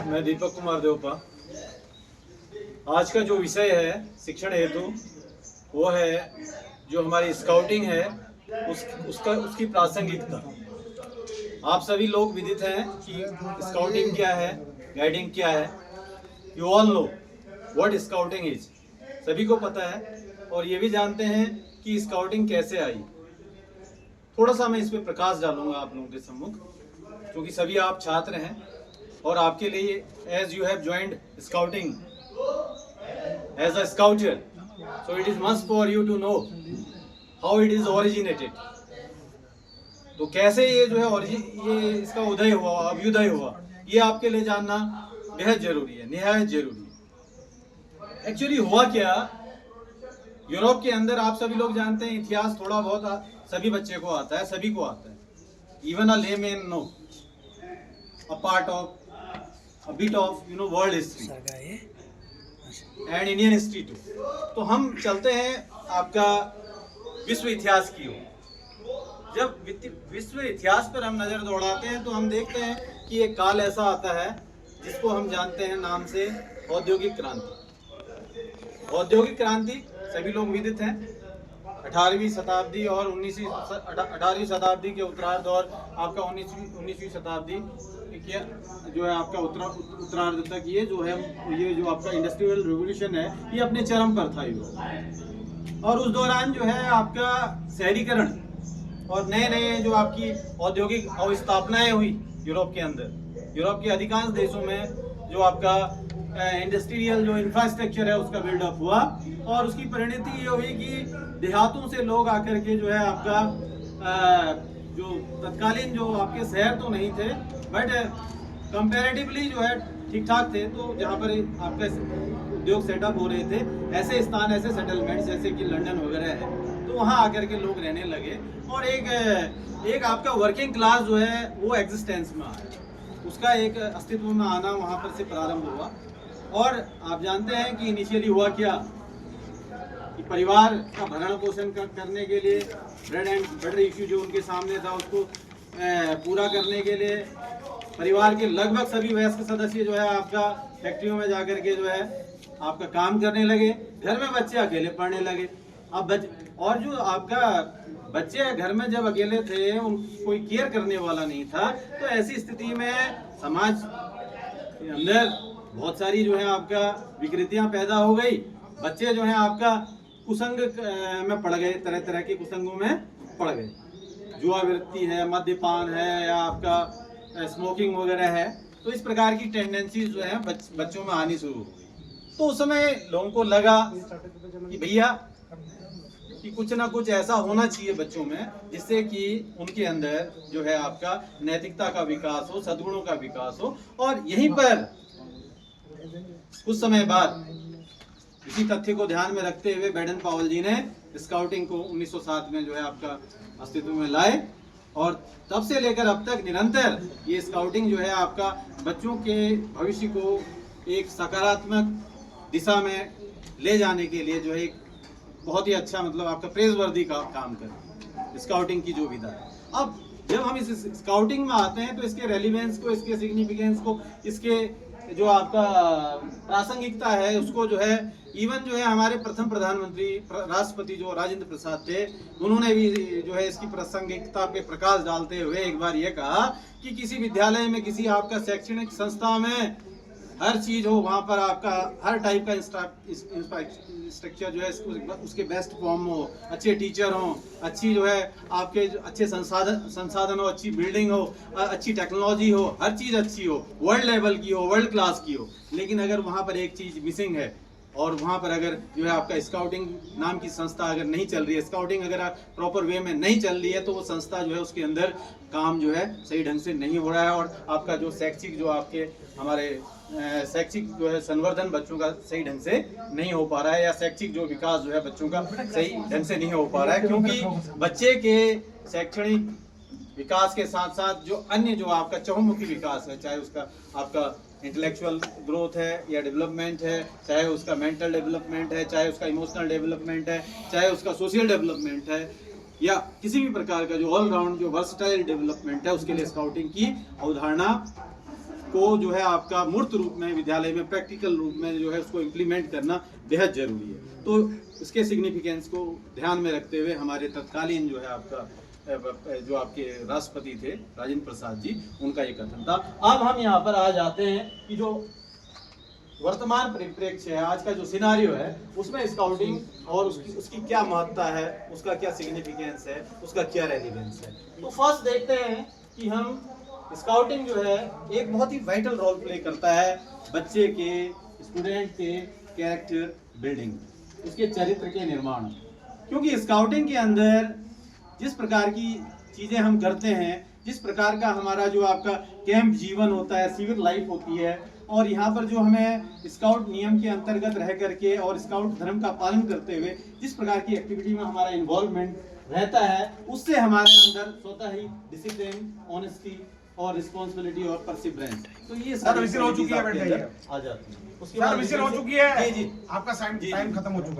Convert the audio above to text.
मैं दीपक कुमार देवपा। आज का जो विषय है शिक्षण हेतु वो है जो हमारी स्काउटिंग है उसकी प्रासंगिकता। आप सभी लोग विदित हैं कि स्काउटिंग क्या है, गाइडिंग क्या है। You all know what scouting is. सभी को पता है और ये भी जानते हैं कि स्काउटिंग कैसे आई। थोड़ा सा मैं इस पर प्रकाश डालूंगा आप लोगों के सम्मुख, क्योंकि सभी आप छात्र हैं और आपके लिए as you have joined scouting as a scouter, so it is must for you to know how it is originated. तो कैसे ये जो है ये इसका उदय हुआ, अभ्युदय हुआ, ये आपके लिए जानना बेहद जरूरी है, निहायत जरूरी है। एक्चुअली हुआ क्या, यूरोप के अंदर आप सभी लोग जानते हैं, इतिहास थोड़ा बहुत सभी बच्चे को आता है, सभी को आता है। Even a layman know a part of a bit of world history and Indian history too। तो हम चलते हैं आपका विश्व इतिहास की ओर। जब विश्व इतिहास पर हम नजर दौड़ाते हैं तो हम देखते हैं कि एक काल ऐसा आता है जिसको हम जानते हैं नाम से औद्योगिक क्रांति। औद्योगिक क्रांति सभी लोग विदित हैं। 18वीं शताब्दी और 18वीं शताब्दी के उत्तरार्ध और आपका 19वीं शताब्दी जो है आपका उत्तरार्ध तक ये जो आपका इंडस्ट्रियल रिवॉल्यूशन है ये अपने चरम पर था यूरोप। और उस दौरान जो है आपका शहरीकरण और नए नए जो आपकी औद्योगिक अवस्थापनाएं हुई यूरोप के अंदर। यूरोप के अधिकांश देशों में जो आपका इंडस्ट्रियल जो इंफ्रास्ट्रक्चर है उसका बिल्डअप हुआ और उसकी परिणति ये हुई कि देहातों से लोग आकर के जो है आपका जो तत्कालीन जो आपके शहर तो नहीं थे बट कंपैरेटिवली जो है ठीक ठाक थे, तो जहाँ पर आपका उद्योग सेटअप हो रहे थे ऐसे स्थान, ऐसे सेटलमेंट जैसे कि लंदन वगैरह है, तो वहाँ आकर के लोग रहने लगे और एक आपका वर्किंग क्लास जो है वो एग्जिस्टेंस में आया। उसका एक अस्तित्व में आना वहाँ पर से प्रारंभ हुआ। और आप जानते हैं कि इनिशियली हुआ क्या कि परिवार का भरण पोषण करने के लिए ब्रेड एंड बटर इश्यू जो उनके सामने था उसको पूरा करने के लिए परिवार के लगभग सभी वयस्क सदस्य जो है आपका फैक्ट्रियों में जाकर के जो है आपका काम करने लगे। घर में बच्चे अकेले पढ़ने लगे। अब और जो आपका बच्चे घर में जब अकेले थे, कोई केयर करने वाला नहीं था, तो ऐसी स्थिति में समाज के अंदर बहुत सारी जो है आपका विकृतियां पैदा हो गई। बच्चे जो है आपका कुसंग में पड़ गए, तरह तरह के कुसंगों में पड़ गए। जुआ वृत्ति है, मद्यपान है या आपका स्मोकिंग वगैरह है, तो इस प्रकार की टेंडेंसीज जो है बच्चों में आनी शुरू हो गई। तो उस समय लोगों को लगा कि भैया कि कुछ ना कुछ ऐसा होना चाहिए बच्चों में जिससे कि उनके अंदर जो है आपका नैतिकता का विकास हो, सद्गुणों का विकास हो। और यहीं पर कुछ समय बाद इसी तथ्य को ध्यान में रखते हुए बेडन पावेल जी ने स्काउटिंग को 1907 में जो है आपका अस्तित्व में लाए और तब से लेकर अब तक निरंतर ये स्काउटिंग जो है आपका बच्चों के भविष्य को एक सकारात्मक दिशा में ले जाने के लिए जो है एक बहुत ही अच्छा आपका प्रेजवर्दी का काम कर स्काउटिंग की जो विधा है। अब जब हम इस स्काउटिंग में आते हैं तो इसके रेलिवेंस को, इसके सिग्निफिकेंस को, इसके जो आपका प्रासंगिकता है उसको जो है इवन जो है हमारे प्रथम प्रधानमंत्री राष्ट्रपति जो राजेंद्र प्रसाद थे, उन्होंने भी जो है इसकी प्रासंगिकता पे प्रकाश डालते हुए एक बार ये कहा कि किसी विद्यालय में, किसी आपका शैक्षणिक संस्था में हर चीज हो, वहाँ पर आपका हर टाइप का इंफ्रास्ट्रक्चर जो है उसके बेस्ट फॉर्म हो, अच्छे टीचर हो, अच्छी जो है आपके अच्छे संसाधन हो, अच्छी बिल्डिंग हो, अच्छी टेक्नोलॉजी हो, हर चीज़ अच्छी हो, वर्ल्ड लेवल की हो, वर्ल्ड क्लास की हो। लेकिन अगर वहाँ पर एक चीज़ मिसिंग है और वहाँ पर अगर जो है आपका स्काउटिंग नाम की संस्था अगर नहीं चल रही है, स्काउटिंग अगर प्रॉपर वे में नहीं चल रही है, तो वो संस्था जो है उसके अंदर काम जो है सही ढंग से नहीं हो रहा है और आपका जो शैक्षिक जो आपके हमारे शैक्षिक जो है संवर्धन बच्चों का सही ढंग से नहीं हो पा रहा है या शैक्षिक जो विकास जो है बच्चों का सही ढंग से नहीं हो पा रहा है, क्योंकि बच्चे के शैक्षणिक विकास के साथ साथ जो अन्य जो आपका चहुमुखी विकास है, चाहे उसका आपका इंटेलेक्चुअल ग्रोथ है या डेवलपमेंट है, चाहे उसका मेंटल डेवलपमेंट है, चाहे उसका इमोशनल डेवलपमेंट है, चाहे उसका सोशल डेवलपमेंट है या किसी भी प्रकार का जो ऑलराउंड जो वर्सटाइल डेवलपमेंट है, उसके लिए स्काउटिंग की अवधारणा को जो है आपका मूर्त रूप में विद्यालय में प्रैक्टिकल रूप में जो है उसको इम्प्लीमेंट करना बेहद जरूरी है। तो इसके सिग्निफिकेंस को ध्यान में रखते हुए हमारे तत्कालीन जो है आपका जो आपके राष्ट्रपति थे राजेंद्र प्रसाद जी, उनका ये कथन था। अब हम यहाँ पर आ जाते हैं कि जो वर्तमान परिप्रेक्ष्य है, आज का जो सिनारियो है, उसमें स्काउटिंग और उसकी क्या महत्ता है, उसका क्या सिग्निफिकेंस है, उसका क्या रेलिवेंस है। तो फर्स्ट देखते हैं कि हम स्काउटिंग जो है एक बहुत ही वाइटल रोल प्ले करता है बच्चे के, स्टूडेंट के कैरेक्टर बिल्डिंग, उसके चरित्र के निर्माण। क्योंकि स्काउटिंग के अंदर जिस प्रकार की चीज़ें हम करते हैं, जिस प्रकार का हमारा जो आपका कैंप जीवन होता है, सिविल लाइफ होती है, और यहाँ पर जो हमें स्काउट नियम के अंतर्गत रह करके और स्काउट धर्म का पालन करते हुए जिस प्रकार की एक्टिविटी में हमारा इन्वॉल्वमेंट रहता है, उससे हमारे अंदर स्वतः ही डिसिप्लिन, ऑनेस्टी और रिस्पॉन्सिबिलिटी और परसिवरेंस, तो ये सर विजिल हो चुकी है, बैठ जाइए। आ जाती है। सर विजिल हो चुकी है जी, आपका टाइम खत्म हो चुका है।